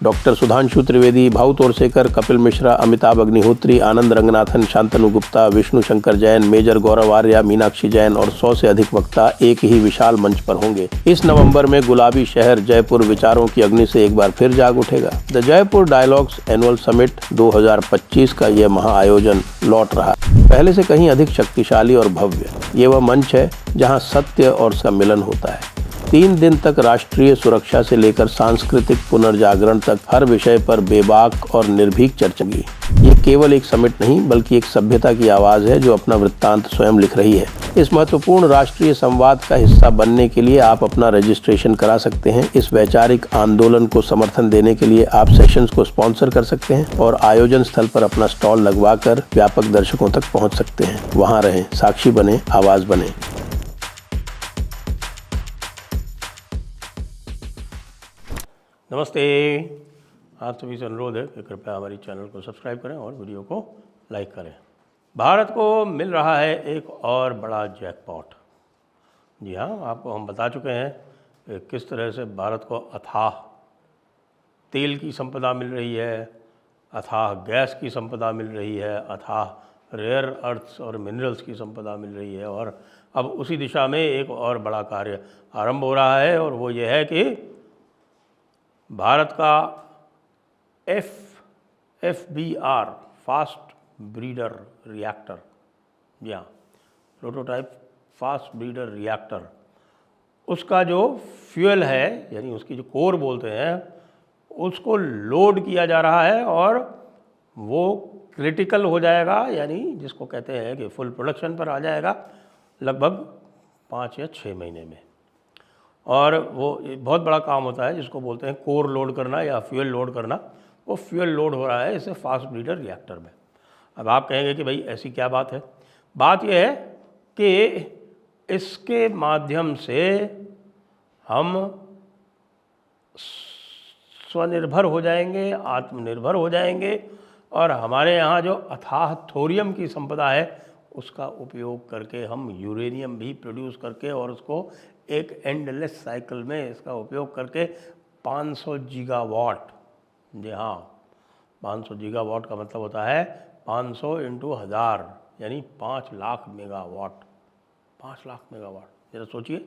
Doctor Sudhanshu Trivedi, Bhau Torsekar, Kapil Mishra, Amitabh Agnihotri, आनंद Ranganathan, Shantanu Gupta, Vishnu Shankar Jain, major गौरव आर्या, मीनाक्षी जैन और 100 से अधिक वक्ता एक ही विशाल मंच पर होंगे। इस नवंबर में गुलाबी शहर जयपुर विचारों की अग्नि से एक बार फिर जाग उठेगा। The Jaipur dialogues annual summit 2025 का यह महाआयोजन लौट रहा है, पहले से कहीं अधिक शक्तिशाली और भव्य। ये वह मंच है जहां सत्य और उसका मिलन होता है। 3 दिन तक राष्ट्रीय सुरक्षा से लेकर सांस्कृतिक पुनर्जागरण तक हर विषय पर बेबाक और निर्भीक चर्चा की। ये केवल एक समिट नहीं बल्कि एक सभ्यता की आवाज़ है जो अपना वृत्तांत स्वयं लिख रही है। इस महत्वपूर्ण राष्ट्रीय संवाद का हिस्सा बनने के लिए आप अपना रजिस्ट्रेशन करा सकते हैं। इस वैचारिक आंदोलन को समर्थन देने के लिए आप सेशंस को स्पॉन्सर कर सकते हैं और आयोजन स्थल पर अपना स्टॉल लगवाकर व्यापक दर्शकों तक पहुंच सकते हैं। वहां रहें, साक्षी बने, आवाज़ बने। नमस्ते, आप सभी से अनुरोध है कि कृपया हमारी चैनल को सब्सक्राइब करें और वीडियो को लाइक करें। भारत को मिल रहा है एक और बड़ा जैकपॉट। जी हाँ, आपको हम बता चुके हैं कि किस तरह से भारत को अथाह तेल की संपदा मिल रही है, अथाह गैस की संपदा मिल रही है, अथाह रेयर अर्थ्स और मिनरल्स की संपदा मिल रही है। और अब उसी दिशा में एक और बड़ा कार्य आरंभ हो रहा है और वो ये है कि भारत का FBR फास्ट ब्रीडर रिएक्टर, या प्रोटोटाइप फास्ट ब्रीडर रिएक्टर, उसका जो फ्यूल है यानी उसकी जो कोर बोलते हैं उसको लोड किया जा रहा है और वो क्रिटिकल हो जाएगा, यानी जिसको कहते हैं कि फुल प्रोडक्शन पर आ जाएगा लगभग 5 या 6 महीने में। और वो बहुत बड़ा काम होता है जिसको बोलते हैं कोर लोड करना या फ्यूल लोड करना। वो फ्यूल लोड हो रहा है इसे फास्ट ब्रीडर रिएक्टर में। अब आप कहेंगे कि भाई ऐसी क्या बात है। बात यह है कि इसके माध्यम से हम स्वनिर्भर हो जाएंगे, आत्मनिर्भर हो जाएंगे और हमारे यहाँ जो अथाह थोरियम की संपदा है उसका उपयोग करके हम यूरेनियम भी प्रोड्यूस करके और उसको एक एंडलेस साइकिल में इसका उपयोग करके 500 गीगावाट, जी हाँ 500 गीगावाट का मतलब होता है 500 × 1000 यानी 5 लाख मेगावाट। 5 लाख मेगावाट जरा सोचिए।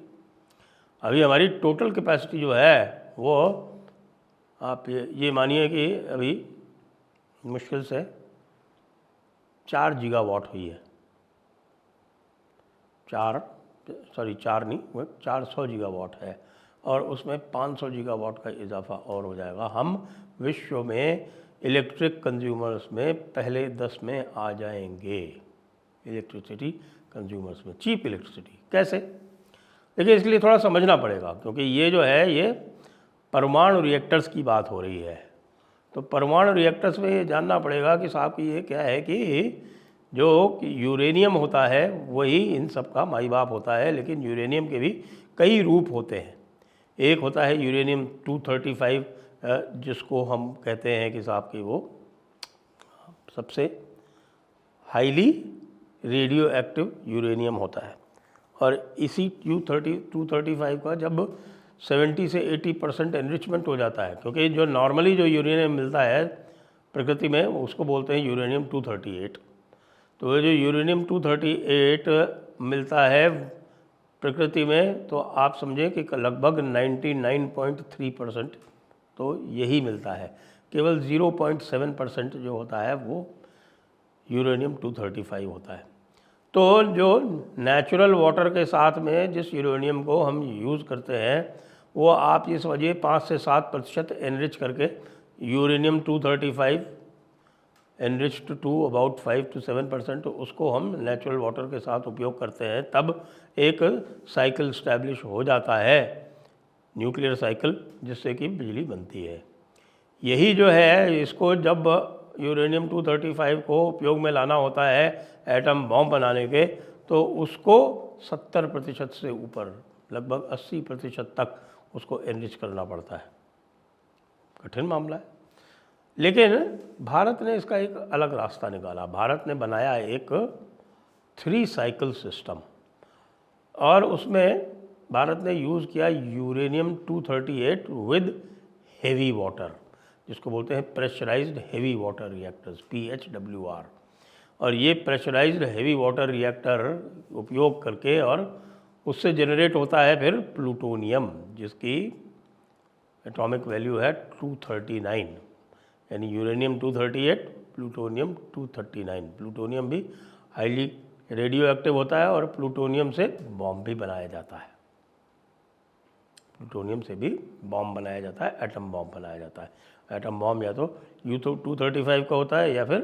अभी हमारी टोटल कैपेसिटी जो है वो आप ये मानिए कि अभी मुश्किल से 4 गीगावाट हुई है। 4 नहीं, वो 400 गीगावाट है और उसमें 500 गीगावाट का इजाफा और हो जाएगा। हम विश्व में इलेक्ट्रिक कंज्यूमर्स में पहले 10 में आ जाएंगे। इलेक्ट्रिसिटी कंज्यूमर्स में चीप इलेक्ट्रिसिटी कैसे? देखिए, इसके लिए थोड़ा समझना पड़ेगा क्योंकि ये जो है ये परमाणु रिएक्टर्स की बात हो रही है। तो परमाणु रिएक्टर्स में ये जानना पड़ेगा कि साहब की ये क्या है कि जो यूरेनियम होता है वही इन सब का माई बाप होता है, लेकिन यूरेनियम के भी कई रूप होते हैं। एक होता है यूरेनियम 235 जिसको हम कहते हैं कि साहब की वो सबसे हाईली रेडियो एक्टिव यूरेनियम होता है और इसी 235 का जब 70 से 80% एनरिचमेंट हो जाता है, क्योंकि जो नॉर्मली जो यूरेनियम मिलता है प्रकृति में उसको बोलते हैं यूरेनियम 238। तो ये जो यूरेनियम 238 मिलता है प्रकृति में तो आप समझें कि लगभग 99.3% तो यही मिलता है। केवल 0.7% जो होता है वो यूरेनियम 235 होता है। तो जो नेचुरल वाटर के साथ में जिस यूरेनियम को हम यूज़ करते हैं वो आप ये समझिए 5 से 7% एनरिच करके uranium 235 enriched to about 5 to 7%, उसको हम नेचुरल वाटर के साथ उपयोग करते हैं, तब एक साइकिल स्टैब्लिश हो जाता है, न्यूक्लियर साइकिल, जिससे कि बिजली बनती है। यही जो है इसको जब यूरेनियम 235 को उपयोग में लाना होता है एटम बॉम्ब बनाने के, तो उसको 70% से ऊपर लगभग 80% तक उसको एनरिच करना पड़ता है। कठिन मामला है, लेकिन भारत ने इसका एक अलग रास्ता निकाला। भारत ने बनाया एक 3 साइकिल सिस्टम और उसमें भारत ने यूज़ किया यूरेनियम 238 विद हेवी वाटर। जिसको बोलते हैं pressurised heavy water reactors, PHWR। और ये प्रेशराइज्ड हेवी वाटर रिएक्टर उपयोग करके और उससे जनरेट होता है फिर प्लूटोनियम, जिसकी एटॉमिक वैल्यू है 239, यानी यूरेनियम 238, प्लूटोनियम 239। प्लूटोनियम भी हाईली रेडियो एक्टिव होता है और प्लूटोनियम से बॉम्ब भी बनाया जाता है। प्लूटोनियम से भी बॉम्ब बनाया जाता है, एटम बॉम्ब बनाया जाता है। एटम बॉम्ब या तो U-235 का होता है या फिर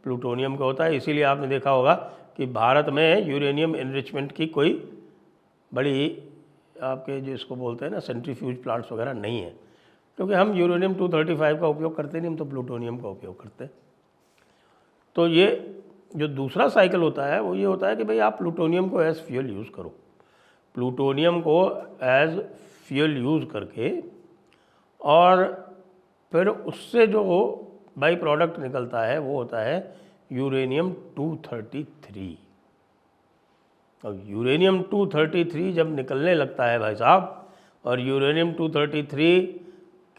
प्लूटोनियम का होता है। इसीलिए आपने देखा होगा कि भारत में यूरेनियम एनरिचमेंट की कोई बड़ी आपके जिसको बोलते हैं ना सेंट्रीफ्यूज प्लांट्स वगैरह नहीं है, क्योंकि हम यूरेनियम 235 का उपयोग करते नहीं, हम तो प्लूटोनियम का उपयोग करते हैं। तो ये जो दूसरा साइकिल होता है वो ये होता है कि भाई आप प्लूटोनियम को एज फ्यूल यूज़ करो। प्लूटोनियम को एज फ्यूल यूज़ करके और फिर उससे जो बाई प्रोडक्ट निकलता है वो होता है यूरेनियम 233। और यूरेनियम 233 जब निकलने लगता है भाई साहब, और यूरेनियम 233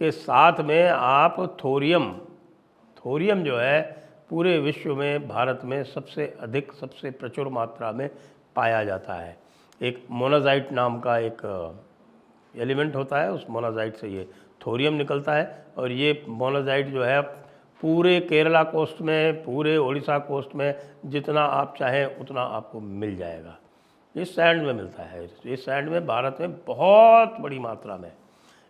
के साथ में आप थोरियम जो है पूरे विश्व में भारत में सबसे अधिक सबसे प्रचुर मात्रा में पाया जाता है। एक मोनाजाइट नाम का एक एलिमेंट होता है, उस मोनाजाइट से ये थोरियम निकलता है। और ये मोनाजाइट जो है पूरे केरला कोस्ट में, पूरे उड़ीसा कोस्ट में जितना आप चाहें उतना आपको मिल जाएगा। ये सैंड में मिलता है। ये सैंड में भारत में बहुत बड़ी मात्रा में,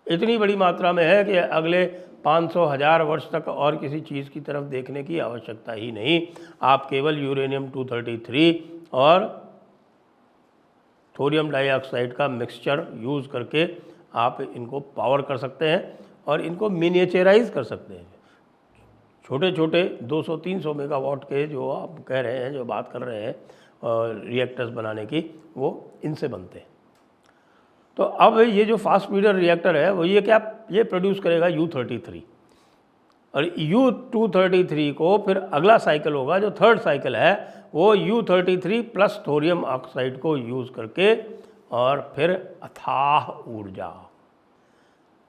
इतनी बड़ी मात्रा में है कि अगले 500,000 वर्ष तक और किसी चीज़ की तरफ देखने की आवश्यकता ही नहीं। आप केवल यूरेनियम 233 और थोरियम डाइऑक्साइड का मिक्सचर यूज़ करके आप इनको पावर कर सकते हैं और इनको मिनिएचराइज कर सकते हैं। छोटे छोटे 200-300 मेगावाट के जो आप कह रहे हैं, जो बात कर रहे हैं रिएक्टर्स बनाने की, वो इनसे बनते हैं। तो अब ये जो फास्ट ब्रीडर रिएक्टर है वो ये क्या, ये प्रोड्यूस करेगा U-33 और U-233 को फिर अगला साइकिल होगा, जो थर्ड साइकिल है वो U-33 प्लस थोरियम ऑक्साइड को यूज़ करके और फिर अथाह ऊर्जा,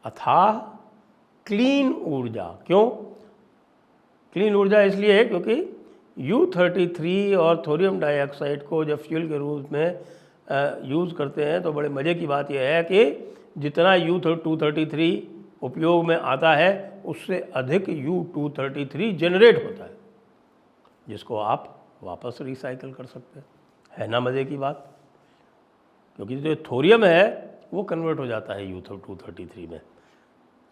अथाह क्लीन ऊर्जा। क्यों क्लीन ऊर्जा? इसलिए है क्योंकि U-33 और थोरियम डाइऑक्साइड को जब फ्यूल के रूप में यूज़ करते हैं तो बड़े मज़े की बात यह है कि जितना U-233 उपयोग में आता है उससे अधिक U-233 जनरेट होता है, जिसको आप वापस रिसाइकिल कर सकते हैं। है ना मज़े की बात? क्योंकि जो थोरियम है वो कन्वर्ट हो जाता है U-233 में।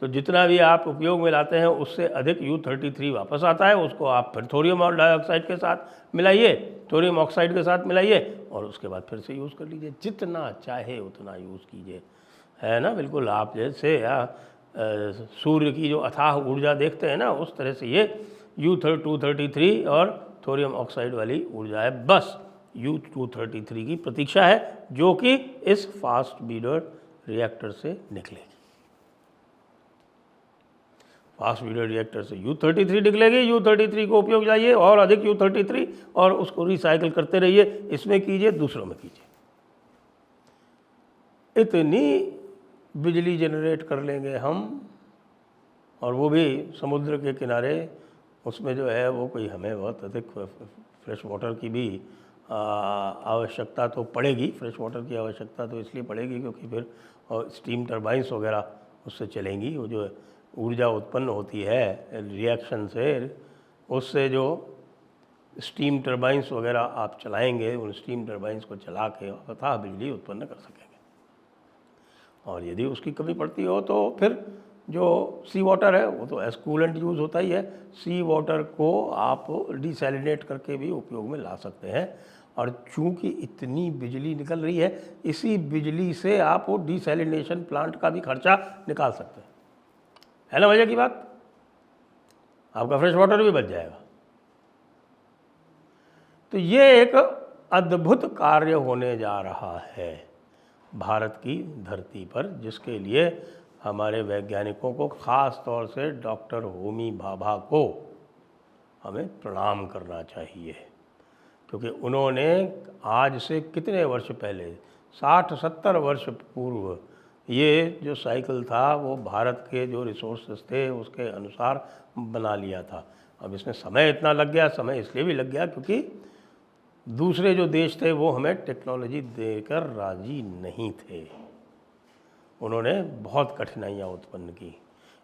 तो जितना भी आप उपयोग में लाते हैं उससे अधिक U-33 वापस आता है, उसको आप फिर थोरियम और डाइऑक्साइड के साथ मिलाइए, थोरियम ऑक्साइड के साथ मिलाइए और उसके बाद फिर से यूज़ कर लीजिए। जितना चाहे उतना यूज़ कीजिए, है ना। बिल्कुल आप जैसे सूर्य की जो अथाह ऊर्जा देखते हैं ना, उस तरह से ये U-233 और थोरियम ऑक्साइड वाली ऊर्जा है। बस U-233 की प्रतीक्षा है जो कि इस फास्ट ब्रीडर रिएक्टर से निकलेगी। फास्ट ब्रीडर रिएक्टर से U-33 निकलेगी। U-33 को उपयोग जाइए और अधिक U-33 और उसको रिसाइकिल करते रहिए, इसमें कीजिए, दूसरों में कीजिए। इतनी बिजली जनरेट कर लेंगे हम, और वो भी समुद्र के किनारे। उसमें जो है वो कोई हमें बहुत अधिक फ्रेश वाटर की भी आवश्यकता तो पड़ेगी। फ्रेश वाटर की आवश्यकता तो इसलिए पड़ेगी क्योंकि फिर स्टीम टरबाइंस वगैरह उससे चलेंगी। वो जो ऊर्जा उत्पन्न होती है रिएक्शन से, उससे जो स्टीम टरबाइंस वगैरह आप चलाएंगे, उन स्टीम टरबाइंस को चला के अथाह बिजली उत्पन्न कर सकेंगे। और यदि उसकी कमी पड़ती हो तो फिर जो सी वाटर है वो तो एज कूलेंट यूज़ होता ही है। सी वाटर को आप डिसैलिनेट करके भी उपयोग में ला सकते हैं। और चूँकि इतनी बिजली निकल रही है, इसी बिजली से आप वो डिसैलिनेशन प्लांट का भी खर्चा निकाल सकते हैं। है ना मज़े की बात? आपका फ्रेश वाटर भी बच जाएगा। तो ये एक अद्भुत कार्य होने जा रहा है भारत की धरती पर, जिसके लिए हमारे वैज्ञानिकों को, ख़ास तौर से डॉक्टर होमी भाभा को हमें प्रणाम करना चाहिए। क्योंकि उन्होंने आज से कितने वर्ष पहले, 60-70 वर्ष पूर्व ये जो साइकिल था वो भारत के जो रिसोर्सेज थे उसके अनुसार बना लिया था। अब इसमें समय इतना लग गया, समय इसलिए भी लग गया क्योंकि दूसरे जो देश थे वो हमें टेक्नोलॉजी देकर राज़ी नहीं थे, उन्होंने बहुत कठिनाइयाँ उत्पन्न की।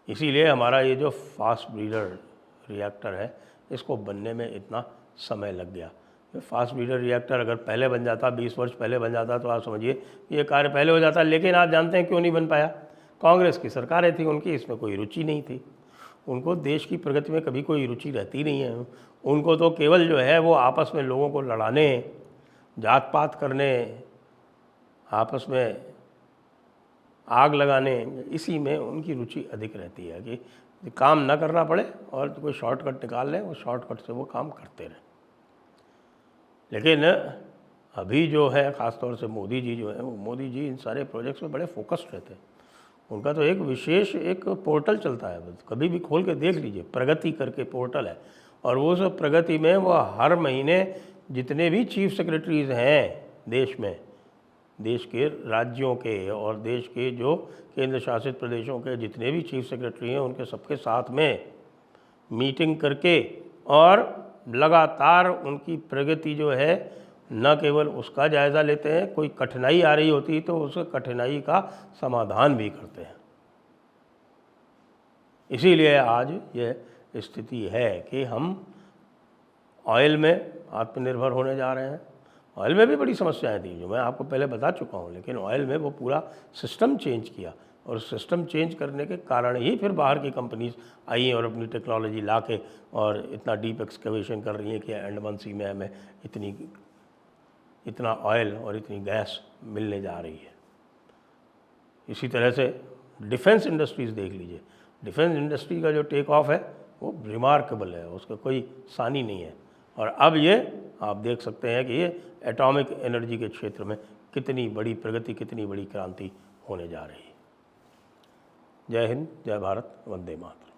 इसीलिए हमारा ये जो फास्ट ब्रीडर रिएक्टर है इसको बनने में इतना समय लग गया। फास्ट ब्रीडर रिएक्टर अगर पहले बन जाता, 20 वर्ष पहले बन जाता, तो आप समझिए ये कार्य पहले हो जाता। लेकिन आप जानते हैं क्यों नहीं बन पाया? कांग्रेस की सरकारें थी, उनकी इसमें कोई रुचि नहीं थी। उनको देश की प्रगति में कभी कोई रुचि रहती नहीं है। उनको तो केवल जो है वो आपस में लोगों को लड़ाने, जात पात करने, आपस में आग लगाने, इसी में उनकी रुचि अधिक रहती है कि काम ना करना पड़े और कोई शॉर्टकट निकाल लें, उस शॉर्टकट से वो काम करते रहें। लेकिन अभी जो है ख़ास तौर से मोदी जी जो है, वो मोदी जी इन सारे प्रोजेक्ट्स में बड़े फोकस्ड रहते हैं। उनका तो एक विशेष एक पोर्टल चलता है, कभी भी खोल के देख लीजिए, प्रगति करके पोर्टल है। और वो सब प्रगति में वो हर महीने जितने भी चीफ सेक्रेटरीज़ हैं देश में, देश के राज्यों के और देश के जो केंद्र शासित प्रदेशों के जितने भी चीफ सेक्रेटरी हैं, उनके सबके साथ में मीटिंग करके और लगातार उनकी प्रगति जो है न केवल उसका जायज़ा लेते हैं, कोई कठिनाई आ रही होती है तो उस कठिनाई का समाधान भी करते हैं। इसीलिए आज ये स्थिति है कि हम ऑयल में आत्मनिर्भर होने जा रहे हैं। ऑयल में भी बड़ी समस्याएं थी जो मैं आपको पहले बता चुका हूँ, लेकिन ऑयल में वो पूरा सिस्टम चेंज किया और सिस्टम चेंज करने के कारण ही फिर बाहर की कंपनीज आई और अपनी टेक्नोलॉजी ला के और इतना डीप एक्सकवेशन कर रही हैं कि अंडमान सी में हमें इतना ऑयल और इतनी गैस मिलने जा रही है। इसी तरह से डिफेंस इंडस्ट्रीज़ देख लीजिए, डिफेंस इंडस्ट्री का जो टेक ऑफ है वो रिमार्केबल है, उसका कोई सानी नहीं है। और अब ये आप देख सकते हैं कि ये एटॉमिक एनर्जी के क्षेत्र में कितनी बड़ी प्रगति, कितनी बड़ी क्रांति होने जा रही है। जय हिंद, जय भारत, वंदे मातरम।